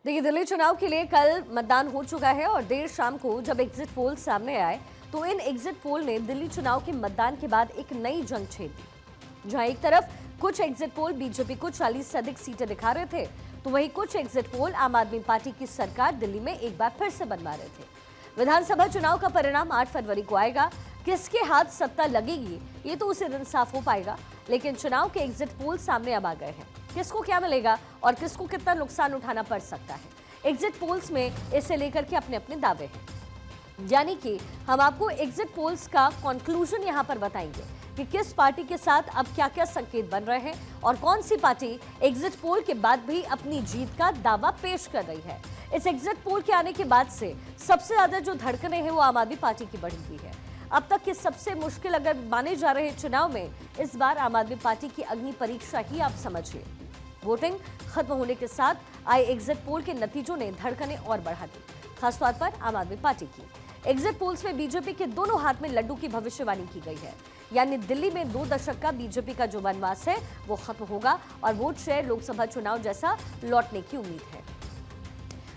देखिए, दिल्ली चुनाव के लिए कल मतदान हो चुका है और देर शाम को जब एग्जिट पोल सामने आए तो इन एग्जिट पोल ने दिल्ली चुनाव के मतदान के बाद एक नई जंग छेड़ दी। जहां एक तरफ कुछ एग्जिट पोल बीजेपी को 40 से अधिक सीटें दिखा रहे थे, तो वहीं कुछ एग्जिट पोल आम आदमी पार्टी की सरकार दिल्ली में एक बार फिर से बनवा रहे थे। विधानसभा चुनाव का परिणाम 8 फरवरी को आएगा। किसके हाथ सत्ता लगेगी ये तो उसी दिन साफ हो पाएगा, लेकिन चुनाव के एग्जिट पोल सामने अब आ गए हैं। किसको क्या मिलेगा और किसको कितना नुकसान उठाना पड़ सकता है, एग्जिट पोल्स में इसे लेकर के अपने अपने दावे हैं। यानी कि हम आपको एग्जिट पोल्स का कंक्लूजन यहां पर बताएंगे कि किस पार्टी के साथ अब क्या क्या संकेत बन रहे हैं और कौन सी पार्टी एग्जिट पोल के बाद भी अपनी जीत का दावा पेश कर रही है। इस एग्जिट पोल के आने के बाद से सबसे ज्यादा जो धड़कने हैं वो आम आदमी पार्टी की बढ़ी हुई है। अब तक के सबसे मुश्किल अगर माने जा रहे चुनाव में इस बार आम आदमी पार्टी की अग्नि परीक्षा ही आप समझिए। वोटिंग खत्म होने के साथ आए एग्जिट पोल के नतीजों ने धड़कने और बढ़ा दी, खासतौर पर आम आदमी पार्टी की। एग्जिट पोल्स में बीजेपी के दोनों हाथ में लड्डू की भविष्यवाणी की गई है, यानी दिल्ली में 2 दशक का बीजेपी का जो वनवास है वो खत्म होगा और वोट शेयर लोकसभा चुनाव जैसा लौटने की उम्मीद है।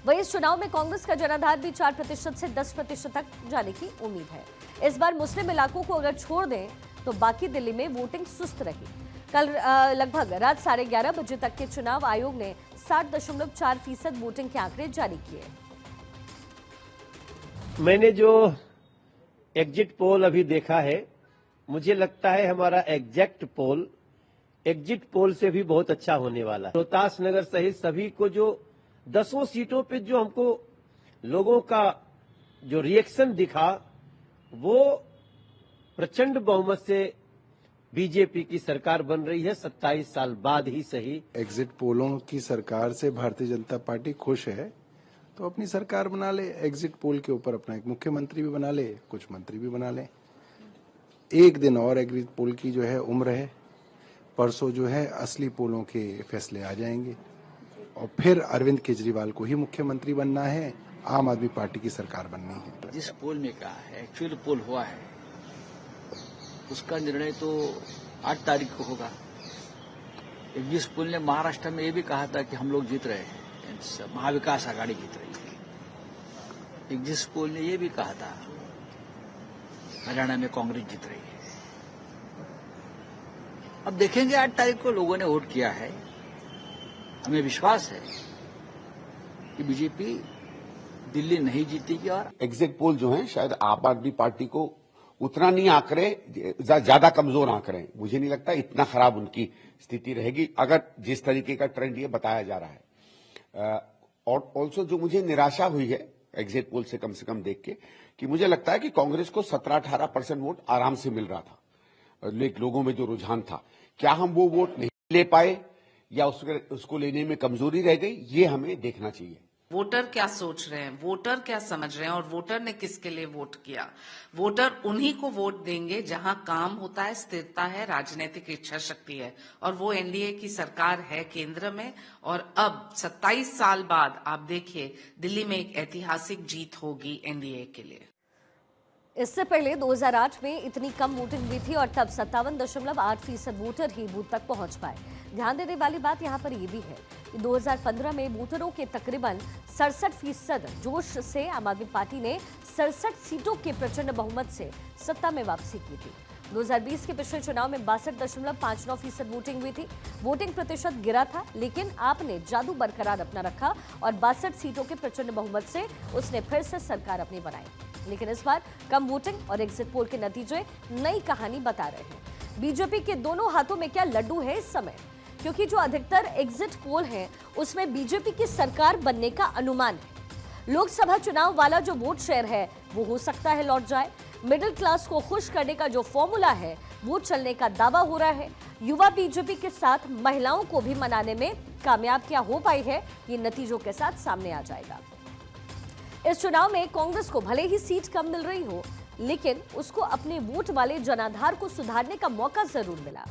वहीं इस चुनाव में कांग्रेस का जनाधार भी 4% से 10% तक जाने की उम्मीद है। इस बार मुस्लिम इलाकों को अगर छोड़ दें तो बाकी दिल्ली में वोटिंग सुस्त रही। कल लगभग रात 11:30 बजे तक के चुनाव आयोग ने 60.4% वोटिंग के आंकड़े जारी किए। मैंने जो एग्जिट पोल अभी देखा है, मुझे लगता है हमारा एग्जैक्ट पोल एग्जिट पोल से भी बहुत अच्छा होने वाला है। रोहतास नगर सहित सभी को जो 10 सीटों पे जो हमको लोगों का जो रिएक्शन दिखा, वो प्रचंड बहुमत से बीजेपी की सरकार बन रही है 27 साल बाद ही सही। एग्जिट पोलों की सरकार से भारतीय जनता पार्टी खुश है तो अपनी सरकार बना ले, एग्जिट पोल के ऊपर अपना एक मुख्यमंत्री भी बना ले, कुछ मंत्री भी बना ले। एक दिन और एग्जिट पोल की जो है उम्र है, परसों जो है असली पोलों के फैसले आ जाएंगे और फिर अरविंद केजरीवाल को ही मुख्यमंत्री बनना है, आम आदमी पार्टी की सरकार बननी है। जिस पोल में कहा है, एक्चुअल पोल हुआ है, उसका निर्णय तो 8 तारीख को होगा। जिस पोल ने महाराष्ट्र में ये भी कहा था कि हम लोग जीत रहे हैं, महाविकास आघाड़ी जीत रही है। जिस पोल ने ये भी कहा था हरियाणा में कांग्रेस जीत रही है। अब देखेंगे 8 तारीख को लोगों ने वोट किया है, हमें विश्वास है कि बीजेपी दिल्ली नहीं जीतेगी। और एग्जिट पोल जो है शायद आम आदमी पार्टी को उतना नहीं आंकड़े, ज्यादा कमजोर आंकड़े। मुझे नहीं लगता इतना खराब उनकी स्थिति रहेगी अगर जिस तरीके का ट्रेंड ये बताया जा रहा है। और ऑल्सो जो मुझे निराशा हुई है एग्जिट पोल से कम देख के, कि मुझे लगता है कि कांग्रेस को 17-18% वोट आराम से मिल रहा था। लोगों में जो रुझान था, क्या हम वो वोट नहीं ले पाए या उसको लेने में कमजोरी रह गई, ये हमें देखना चाहिए। वोटर क्या सोच रहे हैं, वोटर क्या समझ रहे हैं और वोटर ने किसके लिए वोट किया। वोटर उन्हीं को वोट देंगे जहां काम होता है, स्थिरता है, राजनीतिक इच्छा शक्ति है, और वो एनडीए की सरकार है केंद्र में। और अब 27 साल बाद आप देखिए दिल्ली में एक ऐतिहासिक जीत होगी एनडीए के लिए। इससे पहले 2008 में इतनी कम वोटिंग हुई थी और तब 57.8% वोटर ही बूथ तक पहुंच पाए। ध्यान देने वाली बात यहां पर यह भी है कि 2015 में वोटरों के तकरीबन 67% जोश से आम आदमी पार्टी ने 67 सीटों के प्रचंड बहुमत से सत्ता में वापसी की थी। 2020 के पिछले चुनाव में 62.59% वोटिंग हुई थी। वोटिंग प्रतिशत गिरा था, लेकिन आपने जादू बरकरार अपना रखा और 62 सीटों के प्रचंड बहुमत से उसने फिर से सरकार अपनी बनाई। लेकिन इस बार कम वोटिंग और एग्जिट पोल के नतीजे नई कहानी बता रहे हैं। बीजेपी के दोनों हाथों में क्या लड्डू है इस समय, क्योंकि जो अधिकतर एग्जिट पोल हैं उसमें बीजेपी की सरकार बनने का अनुमान है। लोकसभा चुनाव वाला जो वोट शेयर है वो हो सकता है लौट जाए। मिडिल क्लास को खुश करने का जो फॉर्मूला है वो चलने का दावा हो रहा है। युवा बीजेपी के साथ महिलाओं को भी मनाने में कामयाब क्या हो पाई है, ये नतीजों के साथ सामने आ जाएगा। इस चुनाव में कांग्रेस को भले ही सीट कम मिल रही हो, लेकिन उसको अपने वोट वाले जनाधार को सुधारने का मौका जरूर मिला।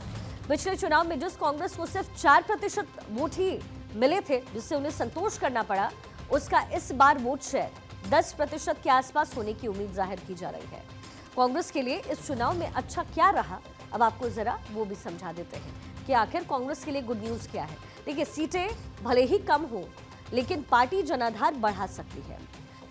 पिछले चुनाव में जिस कांग्रेस को सिर्फ 4% वोट ही मिले थे, जिससे उन्हें संतोष करना पड़ा, उसका इस बार वोट शेयर 10% के आसपास होने की उम्मीद जाहिर की जा रही है। कांग्रेस के लिए इस चुनाव में अच्छा क्या रहा, अब आपको जरा वो भी समझा देते हैं कि आखिर कांग्रेस के लिए गुड न्यूज क्या है। देखिए, सीटें भले ही कम हो, लेकिन पार्टी जनाधार बढ़ा सकती है।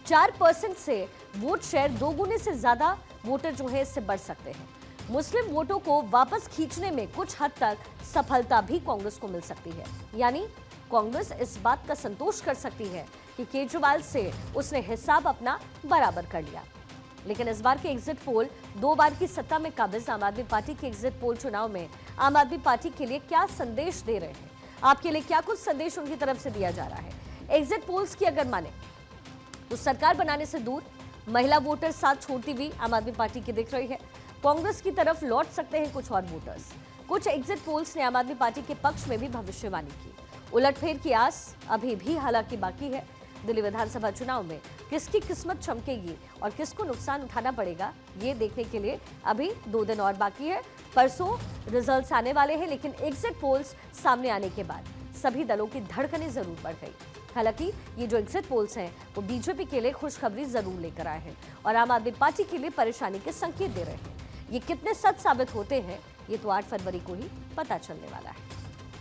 4% से वोट शेयर दोगुने से ज्यादा वोटर जो है इससे बढ़ सकते हैं। मुस्लिम वोटों को वापस खींचने में कुछ हद तक सफलता भी कांग्रेस को मिल सकती है। यानी कांग्रेस इस बात का संतोष कर सकती है कि केजरीवाल से उसने हिसाब अपना बराबर कर लिया। लेकिन इस बार के एग्जिट पोल 2 बार की सत्ता में काबिज आम आदमी पार्टी के एग्जिट पोल चुनाव में आम आदमी पार्टी के लिए क्या संदेश दे रहे हैं? आपके लिए क्या कुछ संदेश उनकी तरफ से दिया जा रहा है? एग्जिट पोल्स की अगर माने तो सरकार बनाने से दूर महिला वोटर साथ छोड़ती हुई आम आदमी पार्टी की दिख रही है। कांग्रेस की तरफ लौट सकते हैं कुछ और वोटर्स। कुछ एग्जिट पोल्स ने आम आदमी पार्टी के पक्ष में भी भविष्यवाणी की। उलटफेर की आस अभी भी हालांकि बाकी है। दिल्ली विधानसभा चुनाव में किसकी किस्मत चमकेगी और किसको नुकसान उठाना पड़ेगा, ये देखने के लिए अभी 2 दिन और बाकी है। परसों रिजल्ट्स आने वाले हैं, लेकिन एग्जिट पोल्स सामने आने के बाद सभी दलों की धड़कनें जरूर बढ़ गई। हालांकि ये जो एग्जिट पोल्स हैं वो बीजेपी के लिए खुशखबरी जरूर लेकर आए हैं और आम आदमी पार्टी के लिए परेशानी के संकेत दे रहे हैं। ये कितने सच साबित होते हैं, ये तो 8 फरवरी को ही पता चलने वाला है।